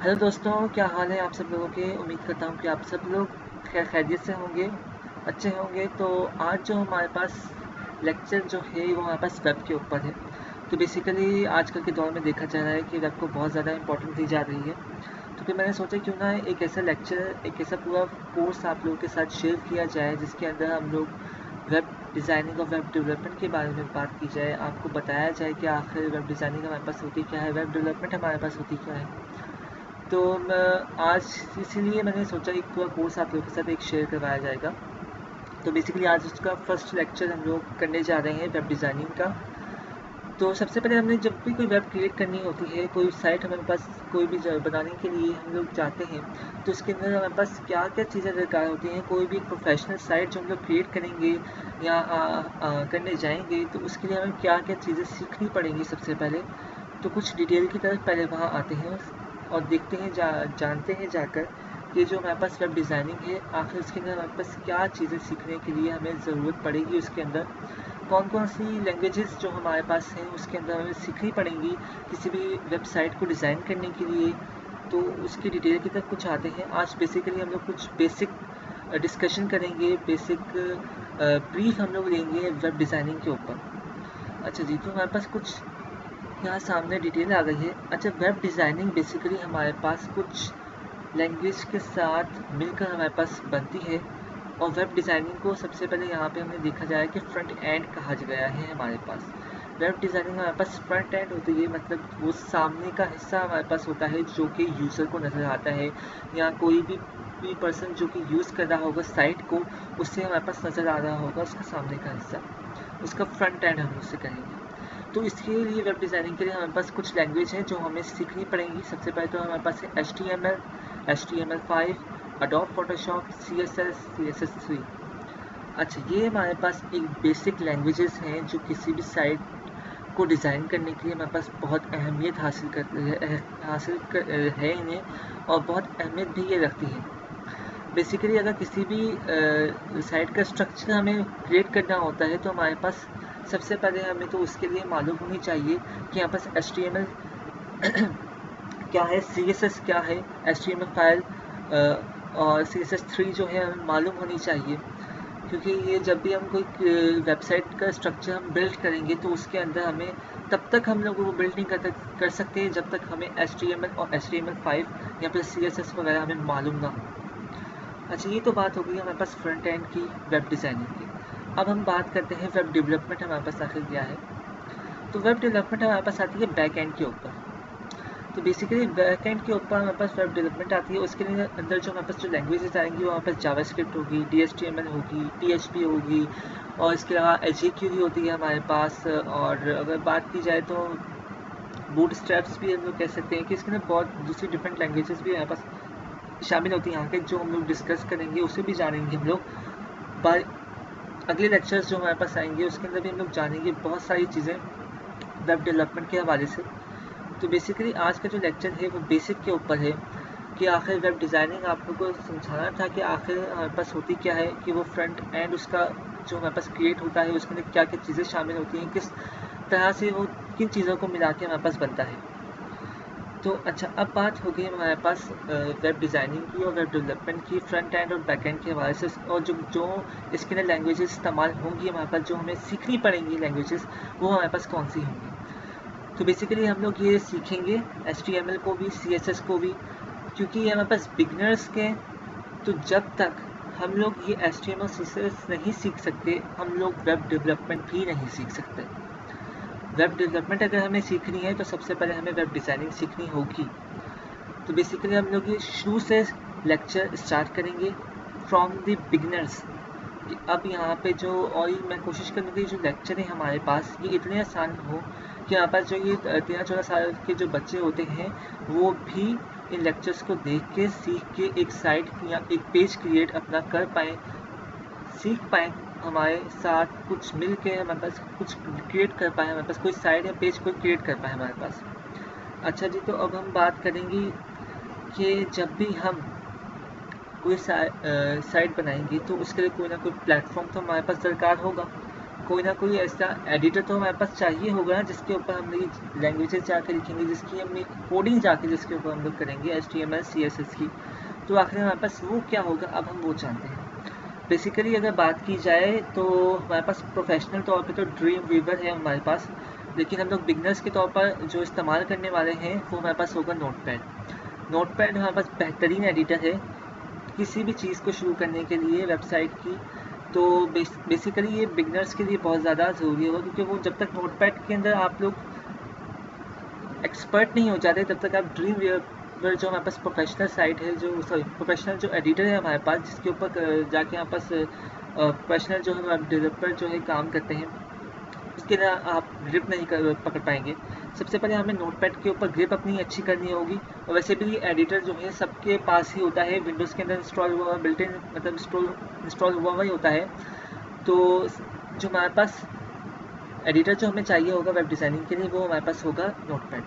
Hello दोस्तों, क्या हाल है आप सब लोगों के। उम्मीद करता हूँ कि आप सब लोग खैरियत से होंगे, अच्छे होंगे। तो आज जो हमारे पास लेक्चर जो है वो हमारे पास वेब के ऊपर है। तो बेसिकली आजकल के दौर में देखा जा रहा है कि वेब को बहुत ज़्यादा इंपॉर्टेंस दी जा रही है। तो फिर मैंने सोचा क्यों ना एक ऐसा लेक्चर, एक ऐसा पूरा कोर्स आप लोगों के साथ शेयर किया जाए जिसके अंदर हम लोग वेब डिज़ाइनिंग और वेब डेवलपमेंट के बारे में बात की जाए। आपको बताया जाए कि आखिर वेब डिज़ाइनिंग हमारे पास होती क्या है, वेब डेवलपमेंट हमारे पास होती क्या है। तो आज इसीलिए मैंने सोचा एक पूरा कोर्स आप लोगों के साथ एक शेयर करवाया जाएगा। तो बेसिकली आज उसका फर्स्ट लेक्चर हम लोग करने जा रहे हैं वेब डिज़ाइनिंग का। तो सबसे पहले हमने जब भी कोई वेब क्रिएट करनी होती है, कोई साइट हमारे पास कोई भी बनाने के लिए हम लोग चाहते हैं, तो उसके अंदर हमारे पास क्या क्या चीज़ें दरकार होती हैं। कोई भी प्रोफेशनल साइट जो हम लोग क्रिएट करेंगे या करने जाएंगे, तो उसके लिए हमें क्या क्या चीज़ें सीखनी पड़ेंगी सबसे पहले। तो कुछ डिटेल की तरफ पहले वहाँ आते हैं और देखते हैं, जानते हैं जाकर कि जो हमारे पास वेब डिज़ाइनिंग है आखिर उसके अंदर हमारे पास क्या चीज़ें सीखने के लिए हमें ज़रूरत पड़ेगी। उसके अंदर कौन कौन सी लैंग्वेजेस जो हमारे पास हैं उसके अंदर हमें सीखनी पड़ेंगी किसी भी वेबसाइट को डिज़ाइन करने के लिए। तो उसकी डिटेल की तरफ कुछ आते हैं। आज बेसिकली हम लोग कुछ बेसिक डिस्कशन करेंगे, बेसिक ब्रीफ हम लोग लेंगे वेब डिज़ाइनिंग के ऊपर। अच्छा जी, तो हमारे पास कुछ यहाँ सामने डिटेल आ गई है। अच्छा, वेब डिज़ाइनिंग बेसिकली हमारे पास कुछ लैंग्वेज के साथ मिलकर हमारे पास बनती है। और वेब डिज़ाइनिंग को सबसे पहले यहाँ पे हमने देखा जाए कि फ्रंट एंड कहा गया है हमारे पास। वेब डिज़ाइनिंग हमारे पास फ्रंट एंड होती है, मतलब वो सामने का हिस्सा हमारे पास होता है जो कि यूज़र को नज़र आता है, या कोई भी पर्सन जो कि यूज़ कर रहा होगा साइट को, उससे हमारे पास नज़र आ रहा होगा उसका सामने का हिस्सा, उसका फ्रंट एंड हम उससे कहेंगे। तो इसके लिए वेब डिज़ाइनिंग के लिए हमारे पास कुछ लैंग्वेज हैं जो हमें सीखनी पड़ेंगी। सबसे पहले तो हमारे पास है HTML, HTML5, Adobe Photoshop, CSS, CSS3। अच्छा, ये हमारे पास एक बेसिक लैंग्वेजेस हैं जो किसी भी साइट को डिज़ाइन करने के लिए हमारे पास बहुत अहमियत है इन्हें, और बहुत अहमियत भी ये रखती है। बेसिकली अगर किसी भी साइट का स्ट्रक्चर हमें क्रिएट करना होता है तो हमारे पास सबसे पहले हमें तो उसके लिए मालूम होनी चाहिए कि यहाँ पास HTML क्या है, CSS क्या है, HTML फाइल और CSS3 जो है हमें मालूम होनी चाहिए। क्योंकि ये जब भी हम कोई वेबसाइट का स्ट्रक्चर हम बिल्ड करेंगे तो उसके अंदर हमें तब तक हम लोग वो बिल्ड नहीं कर सकते हैं जब तक हमें HTML और HTML5 या फिर CSS वगैरह हमें मालूम ना हो। अच्छा, ये तो बात हो गई हमारे पास फ्रंट एंड की, वेब डिज़ाइनिंग की। अब हम बात करते हैं वेब डेवलपमेंट हमारे पास आखिर क्या है। तो वेब डेवलपमेंट हमारे पास आती है बैक एंड के ऊपर। तो बेसिकली बैक एंड के ऊपर हमारे पास वेब डेवलपमेंट आती है। उसके लिए अंदर जो हमारे पास जो लैंग्वेजेस आएंगी वो हमारे पास जावास्क्रिप्ट होगी, DHTML होगी, PHP होगी, और इसके अलावा HAQL होती है हमारे पास। और अगर बात की जाए तो बूटस्ट्रैप्स भी हम लोग कह सकते हैं कि इसके अंदर बहुत दूसरी डिफरेंट लैंग्वेजेस भी हमारे पास शामिल होती हैं। यहाँ के जो हम लोग डिस्कस करेंगे उसे भी जानेंगे हम लोग। बाय अगले लेक्चर्स जो हमारे पास आएंगे उसके अंदर भी हम लोग जानेंगे बहुत सारी चीज़ें वेब डेवलपमेंट के हवाले से। तो बेसिकली आज का जो लेक्चर है वो बेसिक के ऊपर है कि आखिर वेब डिज़ाइनिंग आप लोगों को समझाना था कि आखिर हमारे पास होती क्या है, कि वो फ्रंट एंड उसका जो हमारे पास क्रिएट होता है उसके अंदर क्या क्या चीज़ें शामिल होती हैं, किस तरह से वो किन चीज़ों को मिला के हमारे पास बनता है। तो अच्छा, अब बात हो गई हमारे पास वेब डिज़ाइनिंग की और वेब डेवलपमेंट की, फ्रंट एंड और बैक एंड के हवाले से। और जो जो इसके अंदर लैंग्वेजेस इस्तेमाल होंगी हमारे पास, जो हमें सीखनी पड़ेंगी लैंग्वेजेस, वो हमारे पास कौन सी होंगी। तो बेसिकली हम लोग ये सीखेंगे HTML को भी, CSS को भी, क्योंकि ये हमारे पास बिगनर्स के। तो जब तक हम लोग ये HTML CSS नहीं सीख सकते, हम लोग वेब डेवलपमेंट भी नहीं सीख सकते। वेब डेवलपमेंट अगर हमें सीखनी है तो सबसे पहले हमें वेब डिज़ाइनिंग सीखनी होगी। तो बेसिकली हम लोग ये शुरू से लेक्चर स्टार्ट करेंगे फ्रॉम द बिगनर्स। अब यहाँ पे जो, और मैं कोशिश करूँगी जो लेक्चर है हमारे पास ये इतने आसान हो कि यहाँ पर जो ये 13-14 साल के जो बच्चे होते हैं वो भी इन लेक्चर्स को देख के, सीख के एक साइट या एक पेज क्रिएट अपना कर पाएँ, सीख पाएँ, हमारे साथ कुछ मिल के हमारे पास कुछ क्रिएट कर पाएँ, हमारे पास कोई साइट या पेज को क्रिएट कर पाएँ हमारे पास। अच्छा जी, तो अब हम बात करेंगे कि जब भी हम कोई साइट बनाएंगे तो उसके लिए कोई ना कोई प्लेटफॉर्म तो हमारे पास दरकार होगा। कोई ना कोई ऐसा एडिटर तो हमारे पास चाहिए होगा जिसके ऊपर हम लोग लैंग्वेजेस जाके लिखेंगे, जिसकी हम कोडिंग जाके जिसके ऊपर हम लोग करेंगे HTML CSS की। तो आखिर हमारे पास वो क्या होगा, अब हम वो जानते हैं। बेसिकली अगर बात की जाए तो हमारे पास प्रोफेशनल तौर पे तो ड्रीम वीवर है हमारे पास, लेकिन हम लोग बिगनर्स के तौर पर जो इस्तेमाल करने वाले हैं वो हमारे पास होगा नोटपैड। नोटपैड हमारे पास बेहतरीन एडिटर है किसी भी चीज़ को शुरू करने के लिए, वेबसाइट की। तो बेसिकली ये बिगनर्स के लिए बहुत ज़्यादा ज़रूरी होगा, क्योंकि वो जब तक नोटपैड के अंदर आप लोग एक्सपर्ट नहीं हो जाते तब तक आप ड्रीम वीवर जो हमारे पास प्रोफेशनल साइट है, जो सॉरी प्रोफेशनल जो एडिटर है हमारे पास, जिसके ऊपर जाके हमारे पास प्रोफेशनल जो है डेवलपर जो है काम करते हैं, उसके लिए आप ग्रिप नहीं पकड़ पाएंगे। सबसे पहले हमें नोटपैड के ऊपर ग्रिप अपनी अच्छी करनी होगी। और वैसे भी ये एडिटर जो है सबके पास ही होता है, विंडोज़ के अंदर इंस्टॉल हुआ हुआ, बिल्ट इन मतलब इंस्टॉल हुआ हुआ ही होता है। तो जो हमारे पास एडिटर जो हमें चाहिए होगा वेब डिज़ाइनिंग के लिए, वो हमारे पास होगा नोटपैड।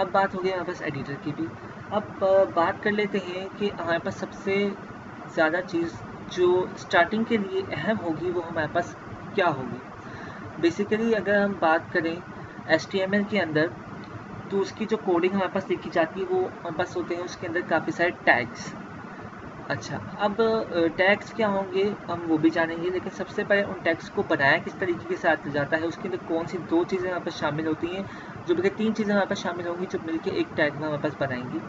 अब बात हो गई हमारे पास एडिटर की भी। अब बात कर लेते हैं कि हमारे पास सबसे ज़्यादा चीज़ जो स्टार्टिंग के लिए अहम होगी वो हमारे पास क्या होगी। बेसिकली अगर हम बात करें HTML के अंदर, तो उसकी जो कोडिंग हमारे पास लिखी जाती है वो हमारे पास होते हैं उसके अंदर काफ़ी सारे टैग्स। अच्छा, अब टैग्स क्या होंगे हम वो भी जानेंगे, लेकिन सबसे पहले उन टैग्स को बनाया किस तरीके के साथ जाता है, उसके अंदर कौन सी 2 चीज़ें हमारे पास शामिल होती हैं, जो बल्कि 3 चीज़ें हमारे पास शामिल होंगी जो मिलकर एक टैग में हमारे पास बनाएंगी।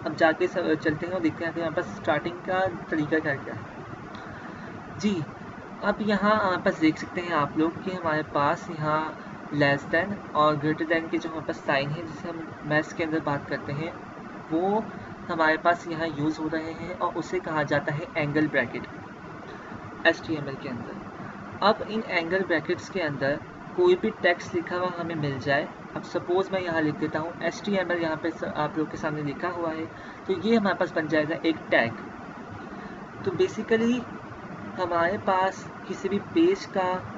अब जाके चलते हैं और देखते हैं कि हमारे पास स्टार्टिंग का तरीका क्या क्या है। जी, अब यहाँ हमारे पास देख सकते हैं आप लोग कि हमारे पास यहाँ लेस देन और ग्रेटर देन के जो हमारे पास साइन है, जिसे हम मैथ्स के अंदर बात करते हैं, वो हमारे पास यहाँ यूज़ हो रहे हैं और उसे कहा जाता है एंगल ब्रैकेट HTML के अंदर। अब इन एंगल ब्रैकेट्स के अंदर कोई भी टेक्स्ट लिखा हुआ हमें मिल जाए। अब सपोज़ मैं यहाँ लिख देता हूँ HTML, यहाँ पे आप लोग के सामने लिखा हुआ है, तो ये हमारे पास बन जाएगा एक टैग। तो बेसिकली हमारे पास किसी भी पेज का,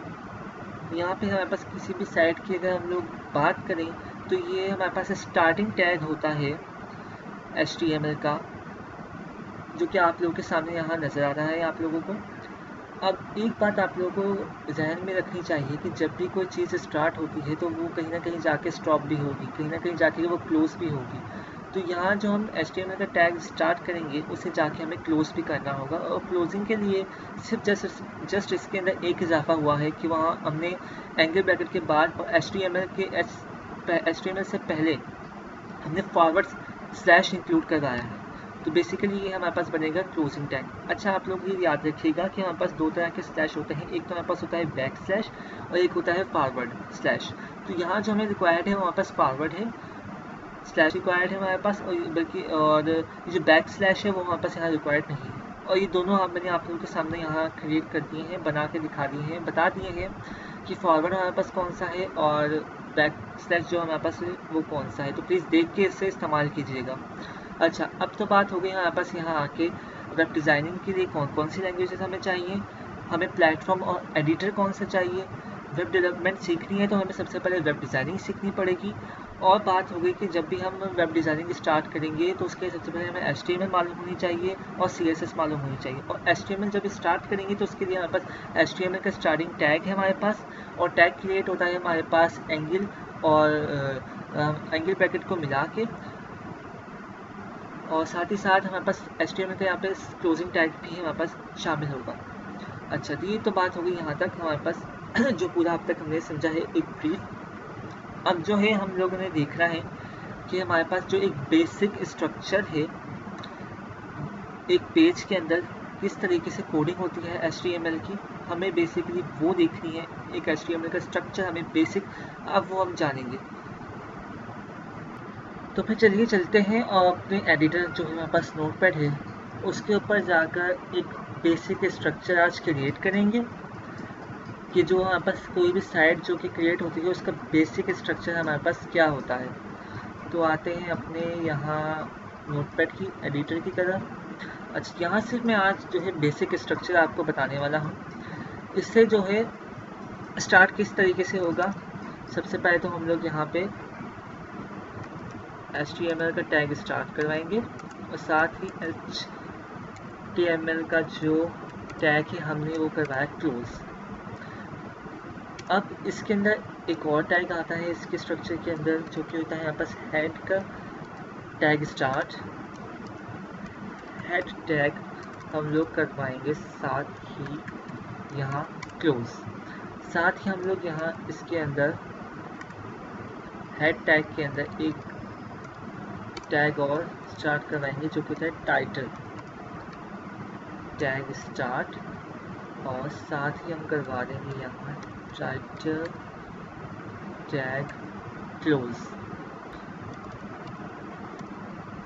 यहाँ पे हमारे पास किसी भी साइट की अगर हम लोग बात करें, तो ये हमारे पास स्टार्टिंग टैग होता है HTML का, जो कि आप लोगों के सामने यहाँ नज़र आ रहा है आप लोगों को। अब एक बात आप लोगों को ध्यान में रखनी चाहिए कि जब भी कोई चीज़ स्टार्ट होती है तो वो कहीं ना कहीं जाके स्टॉप भी होगी, कहीं ना कहीं जाके वो क्लोज भी होगी। तो यहाँ जो हम HTML का टैग स्टार्ट करेंगे उसे जाके हमें क्लोज भी करना होगा। और क्लोजिंग के लिए सिर्फ जस्ट इसके अंदर एक इजाफा हुआ है कि वहाँ हमने एंगल ब्रैकेट के बाद और HTML से पहले हमने फॉरवर्ड स्लैश इंक्लूड करवाया है। तो बेसिकली ये हमारे पास बनेगा क्लोजिंग टैग। अच्छा, आप लोग ये याद रखिएगा कि हमारे पास 2 तरह के स्लैश होते हैं, एक तो हमारे पास होता है बैक स्लैश और एक होता है फॉरवर्ड स्लैश। तो यहाँ जो हमें रिक्वायर्ड है हमारे पास फॉरवर्ड है स्लैश रिक्वायर्ड है हमारे पास, और बल्कि और ये जो बैक स्लैश है वो हमारे पास यहाँ रिक्वायर्ड नहीं है। और ये दोनों मैंने आप लोगों के सामने यहाँ क्रिएट कर दिए हैं, बना के दिखा दिए हैं, बता दिए हैं कि फॉरवर्ड हमारे पास कौन सा है और बैक स्लैश जो हमारे पास है वो कौन सा है। तो प्लीज़ देख के इसे इस्तेमाल कीजिएगा। अच्छा, अब तो बात हो गई हमारे पास यहाँ आके वेब डिज़ाइनिंग के लिए कौन कौन सी लैंग्वेजेस हमें चाहिए, हमें प्लेटफॉर्म और एडिटर कौन सा चाहिए। वेब डेवलपमेंट सीखनी है तो हमें सबसे पहले वेब डिज़ाइनिंग सीखनी पड़ेगी। और बात हो गई कि जब भी हम वेब डिज़ाइनिंग स्टार्ट करेंगे तो उसके सबसे पहले हमें HTML मालूम होनी चाहिए और CSS मालूम होनी चाहिए। और HTML जब स्टार्ट करेंगे तो उसके लिए हमारे पास HTML का स्टार्टिंग टैग है हमारे पास, और टैग क्रिएट होता है हमारे पास एंगल और एंगल ब्रैकेट को मिला के, और साथ ही साथ हमारे पास HTML का यहाँ पे क्लोजिंग टैग भी हमारे पास शामिल होगा। अच्छा, तो ये तो बात हो गई यहाँ तक हमारे पास जो पूरा अब तक हमने समझा है एक ब्रीफ। अब जो है हम लोगों ने देखना है कि हमारे पास जो एक बेसिक स्ट्रक्चर है एक पेज के अंदर किस तरीके से कोडिंग होती है HTML की, हमें बेसिकली वो देखनी है। एक HTML का स्ट्रक्चर हमें बेसिक, अब वो हम जानेंगे। तो फिर चलिए चलते हैं और अपने एडिटर जो हमारे पास नोटपैड है उसके ऊपर जाकर एक बेसिक स्ट्रक्चर आज क्रिएट करेंगे कि जो हमारे पास कोई भी साइट जो कि क्रिएट होती है उसका बेसिक स्ट्रक्चर हमारे पास क्या होता है। तो आते हैं अपने यहाँ नोटपैड की एडिटर की तरफ। अच्छा, यहाँ से मैं आज जो है बेसिक स्ट्रक्चर आपको बताने वाला हूँ। इससे जो है स्टार्ट किस तरीके से होगा, सबसे पहले तो हम लोग यहाँ पे HTML का टैग स्टार्ट करवाएंगे और साथ ही HTML का जो टैग है हमने वो करवाया क्लोज। अब इसके अंदर एक और टैग आता है इसके स्ट्रक्चर के अंदर, जो कि होता है यहाँ पास हेड का टैग स्टार्ट। हेड टैग हम लोग करवाएंगे साथ ही यहाँ क्लोज, साथ ही हम लोग यहाँ इसके अंदर हेड टैग के अंदर एक टैग और स्टार्ट करवाएंगे, जो कि होता है टाइटल टैग स्टार्ट, और साथ ही हम करवा देंगे यहाँ टाइटल टैग क्लोज।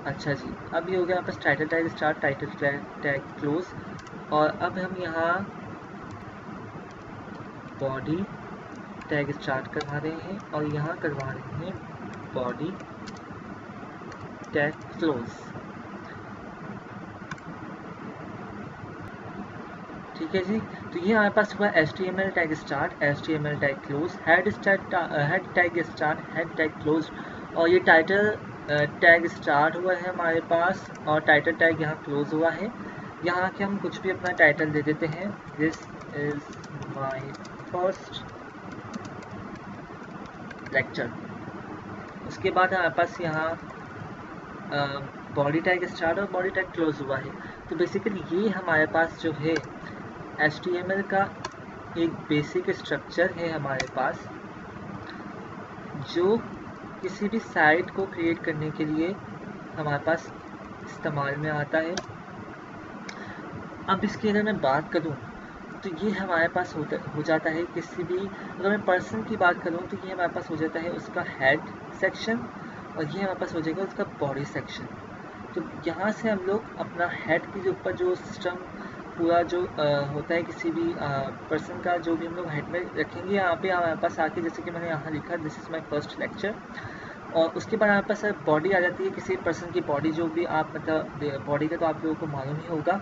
अच्छा जी, अब ये हो गया आपका title tag start, title tag close. और अब हम यहाँ बॉडी टैग स्टार्ट करवा रहे हैं और यहाँ करवा रहे हैं बॉडी टैग क्लोज। ठीक है जी, तो ये हमारे पास हुआ HTML tag start, HTML tag close, head tag start, head tag close, और ये टाइटल टैग स्टार्ट हुआ है हमारे पास और टाइटल टैग यहाँ क्लोज हुआ है। यहाँ के हम कुछ भी अपना टाइटल दे देते हैं, this is my first lecture. उसके बाद हमारे पास यहाँ बॉडी टैग स्टार्ट और बॉडी टैग क्लोज हुआ है। तो बेसिकली ये हमारे पास जो है HTML का एक बेसिक स्ट्रक्चर है हमारे पास, जो किसी भी साइट को क्रिएट करने के लिए हमारे पास इस्तेमाल में आता है। अब इसकी अगर मैं बात करूं तो ये हमारे पास हो जाता है किसी भी, अगर मैं पर्सन की बात करूं तो ये हमारे पास हो जाता है उसका हेड सेक्शन, और ये हमारे पास हो जाएगा उसका बॉडी सेक्शन। तो यहाँ से हम लोग अपना हेड के ऊपर जो सिस्टम पूरा जो होता है किसी भी पर्सन का, जो भी हम लोग हेड में रखेंगे यहाँ पे हमारे पास आके, जैसे कि मैंने यहाँ लिखा this is my first lecture. और उसके बाद हमारे पास बॉडी आ जाती है, किसी पर्सन की बॉडी, जो भी आप मतलब बॉडी का तो आप लोगों को मालूम ही होगा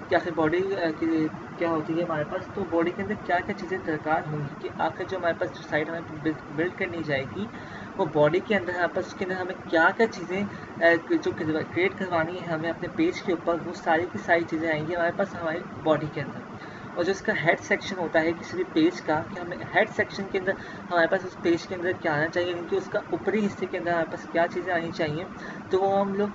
कि आखिर बॉडी क्या होती है हमारे पास। तो बॉडी के अंदर क्या क्या चीज़ें दरकार होंगी कि आखिर जो हमारे पास जो साइट हमें बिल्ड करनी जाएगी, वो बॉडी के अंदर हमारे पास उसके अंदर हमें क्या क्या चीज़ें जो क्रिएट करवानी है हमें अपने पेज के ऊपर, वो सारी की सारी चीज़ें आएंगी हमारे पास हमारी बॉडी के अंदर। और जो इसका हेड सेक्शन होता है किसी भी पेज का, कि हमें हेड सेक्शन के अंदर हमारे पास उस पेज के अंदर क्या आना चाहिए, यानी कि उसका ऊपरी हिस्से के अंदर हमारे पास क्या चीज़ें आनी चाहिए, तो वो हम लोग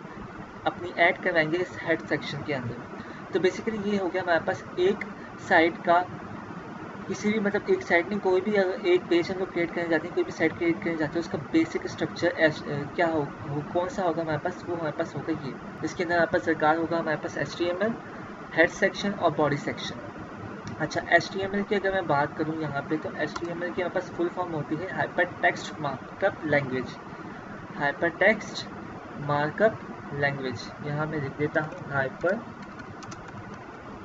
अपनी ऐड करवाएंगे इस हेड सेक्शन के अंदर। तो बेसिकली ये हो गया हमारे पास एक साइट का, किसी भी मतलब एक साइट नहीं, कोई भी अगर एक पेज हम लोग क्रिएट करने जाते हैं, कोई भी साइट क्रिएट करने जाते हैं, उसका बेसिक स्ट्रक्चर क्या हो कौन सा होगा हमारे पास, वो हमारे पास होगा ये। इसके अंदर हमारे पास सरकार होगा हमारे पास HTML हेड सेक्शन और बॉडी सेक्शन। अच्छा, HTML की अगर मैं बात करूँ यहाँ पे, तो HTML की हमारे पास फुल फॉर्म होती है hyper text markup language. Hyper text markup language, यहाँ मैं लिख देता हूँ हाइपर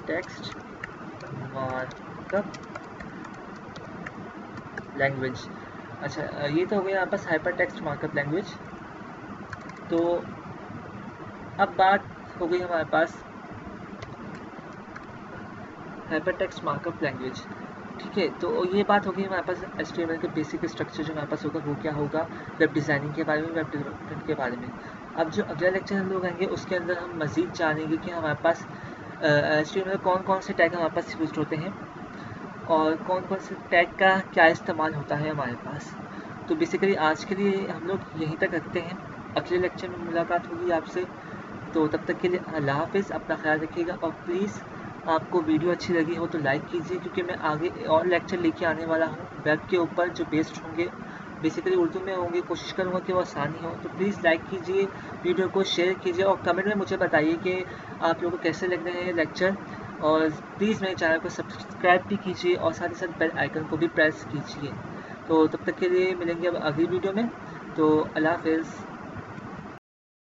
टेक्स्ट मार्कअप लैंग्वेज। अच्छा, ये तो हो गया यहाँ पास हाइपर टेक्स्ट मार्कअप लैंग्वेज। तो अब बात हो गई हमारे पास हाइपर टेक्स्ट मार्कअप लैंग्वेज। ठीक है, तो ये बात हो गई हमारे पास HTML के बेसिक स्ट्रक्चर जो हमारे पास होगा वो क्या होगा, वेब डिज़ाइनिंग के बारे में, वेब डेवलपमेंट के बारे में। अब जो अगला लेक्चर हम लोग आएंगे उसके अंदर हम मज़ीद जानेंगे कि हमारे पास HTML कौन कौन से टैग हमारे पास यूज होते हैं और कौन कौन से टैग का क्या इस्तेमाल होता है हमारे पास। तो बेसिकली आज के लिए हम लोग यहीं तक रखते हैं, अगले लेक्चर में मुलाकात होगी आपसे। तो तब तक के लिए अल्लाह हाफिज़, अपना ख्याल रखिएगा। और प्लीज़ आपको वीडियो अच्छी लगी हो तो लाइक कीजिए, क्योंकि मैं आगे और लेक्चर लेके आने वाला हूँ वेब के ऊपर, जो बेस्ड होंगे बेसिकली उर्दू में होंगे। कोशिश करूँगा कि वो आसानी हो। तो प्लीज़ लाइक कीजिए, वीडियो को शेयर कीजिए और कमेंट में मुझे बताइए कि आप लोगों को कैसे लग रहे हैं लेक्चर। और प्लीज़ मेरे चैनल को सब्सक्राइब भी कीजिए और साथ ही साथ बेल आइकन को भी प्रेस कीजिए। तो तब तक के लिए मिलेंगे अब अगली वीडियो में। तो अल्लाह हाफिज़।